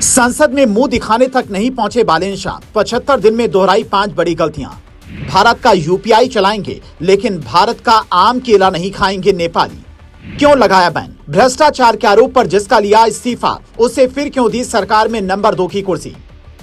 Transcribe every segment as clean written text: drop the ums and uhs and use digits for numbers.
संसद में मुंह दिखाने तक नहीं पहुंचे बालेन शाह, 75 दिन में दोहराई 5 बड़ी गलतियां। भारत का यूपीआई चलाएंगे लेकिन भारत का आम केला नहीं खाएंगे नेपाली। क्यों लगाया बैन? भ्रष्टाचार के आरोप पर जिसका लिया इस्तीफा, उसे फिर क्यों दी सरकार में नंबर 2 की कुर्सी?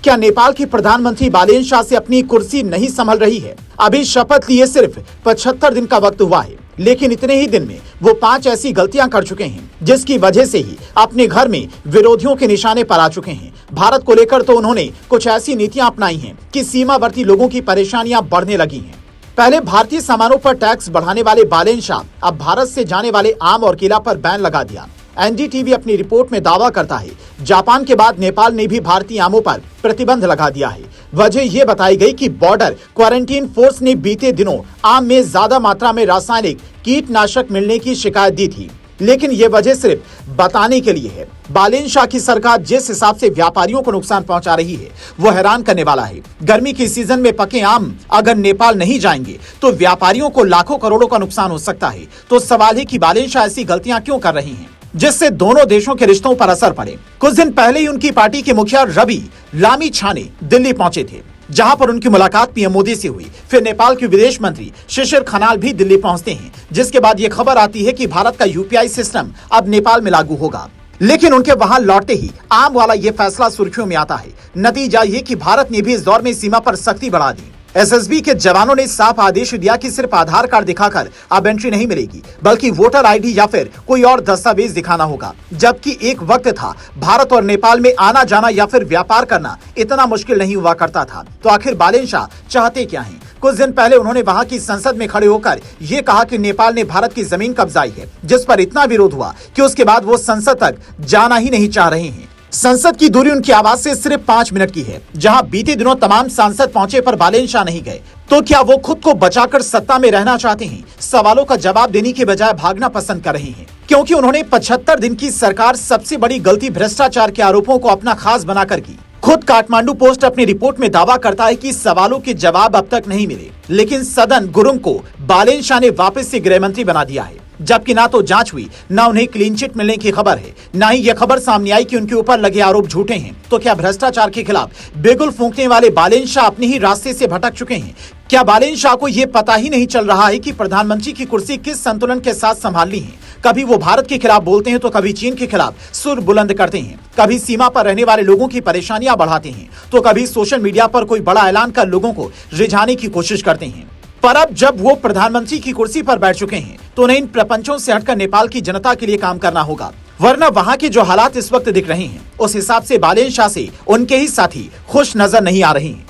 क्या नेपाल की प्रधानमंत्री बालेन शाह से अपनी कुर्सी नहीं संभल रही है? अभी शपथ लिए सिर्फ 75 दिन का वक्त हुआ है, लेकिन इतने ही दिन में वो 5 ऐसी गलतियां कर चुके हैं जिसकी वजह से ही अपने घर में विरोधियों के निशाने पर आ चुके हैं। भारत को लेकर तो उन्होंने कुछ ऐसी नीतियां अपनाई हैं कि सीमावर्ती लोगों की परेशानियां बढ़ने लगी हैं। पहले भारतीय सामानों पर टैक्स बढ़ाने वाले बालेन शाह अब भारत से जाने वाले आम और केला पर बैन लगा दिया। एनडीटीवी अपनी रिपोर्ट में दावा करता है, जापान के बाद नेपाल ने भी भारतीय आमों पर प्रतिबंध लगा दिया है। वजह यह बताई गई कि बॉर्डर क्वारंटीन फोर्स ने बीते दिनों आम में ज्यादा मात्रा में रासायनिक कीटनाशक मिलने की शिकायत दी थी, लेकिन ये वजह सिर्फ बताने के लिए है। बालेन शाह की सरकार जिस हिसाब से व्यापारियों को नुकसान पहुंचा रही है वो हैरान करने वाला है। गर्मी के सीजन में पके आम अगर नेपाल नहीं जाएंगे तो व्यापारियों को लाखों करोड़ों का नुकसान हो सकता है। तो सवाल है कि बालेन शाह ऐसी गलतियां क्यों कर रही हैं जिससे दोनों देशों के रिश्तों पर असर पड़े। कुछ दिन पहले ही उनकी पार्टी के मुखिया रवि लामिछाने दिल्ली पहुंचे थे, जहां पर उनकी मुलाकात पीएम मोदी से हुई। फिर नेपाल के विदेश मंत्री शिशिर खनाल भी दिल्ली पहुंचते हैं, जिसके बाद ये खबर आती है कि भारत का यूपीआई सिस्टम अब नेपाल में लागू होगा। लेकिन उनके वहां लौटते ही आम वाला ये फैसला सुर्खियों में आता है। नतीजा ये कि भारत ने भी इस दौर में सीमा पर सख्ती बढ़ा दी। एसएसबी के जवानों ने साफ आदेश दिया कि सिर्फ आधार कार्ड दिखाकर अब एंट्री नहीं मिलेगी, बल्कि वोटर आईडी या फिर कोई और दस्तावेज दिखाना होगा। जबकि एक वक्त था भारत और नेपाल में आना जाना या फिर व्यापार करना इतना मुश्किल नहीं हुआ करता था। तो आखिर बालेन शाह चाहते क्या हैं? कुछ दिन पहले उन्होंने वहां की संसद में खड़े होकर ये कहा कि नेपाल ने भारत की जमीन कब्जाई है, जिस पर इतना विरोध हुआ कि उसके बाद वो संसद तक जाना ही नहीं चाह रहे हैं। संसद की दूरी उनकी आवाज से सिर्फ 5 मिनट की है। जहां बीते दिनों तमाम सांसद पहुंचे पर बालेन शाह नहीं गए, तो क्या वो खुद को बचाकर सत्ता में रहना चाहते हैं? सवालों का जवाब देने के बजाय भागना पसंद कर रहे हैं, क्योंकि उन्होंने 75 दिन की सरकार सबसे बड़ी गलती भ्रष्टाचार के आरोपों को अपना खास बनाकर की। खुद काठमांडू पोस्ट अपनी रिपोर्ट में दावा करता है कि सवालों के जवाब अब तक नहीं मिले, लेकिन सदन गुरुंग को बालेन शाह ने वापस से गृह मंत्री बना दिया है। जबकि ना तो जांच हुई, ना उन्हें क्लीन चिट मिलने की खबर है, ना ही यह खबर सामने आई कि उनके ऊपर लगे आरोप झूठे हैं। तो क्या भ्रष्टाचार के खिलाफ बेगुल फूंकने वाले बालेन शाह अपने ही रास्ते से भटक चुके हैं? क्या बालेन शाह को यह पता ही नहीं चल रहा है कि प्रधानमंत्री की कुर्सी किस संतुलन के साथ संभालनी है? कभी वो भारत के खिलाफ बोलते हैं तो कभी चीन के खिलाफ सुर बुलंद करते हैं, कभी सीमा पर रहने वाले लोगों की परेशानियां बढ़ाते हैं, तो कभी सोशल मीडिया पर कोई बड़ा ऐलान कर लोगों को रिझाने की कोशिश करते हैं। पर अब जब वो प्रधानमंत्री की कुर्सी पर बैठ चुके हैं तो उन्हें इन प्रपंचों से हटकर नेपाल की जनता के लिए काम करना होगा, वरना वहां के जो हालात इस वक्त दिख रहे हैं उस हिसाब से बालेन शाह से उनके ही साथी खुश नजर नहीं आ रहे हैं।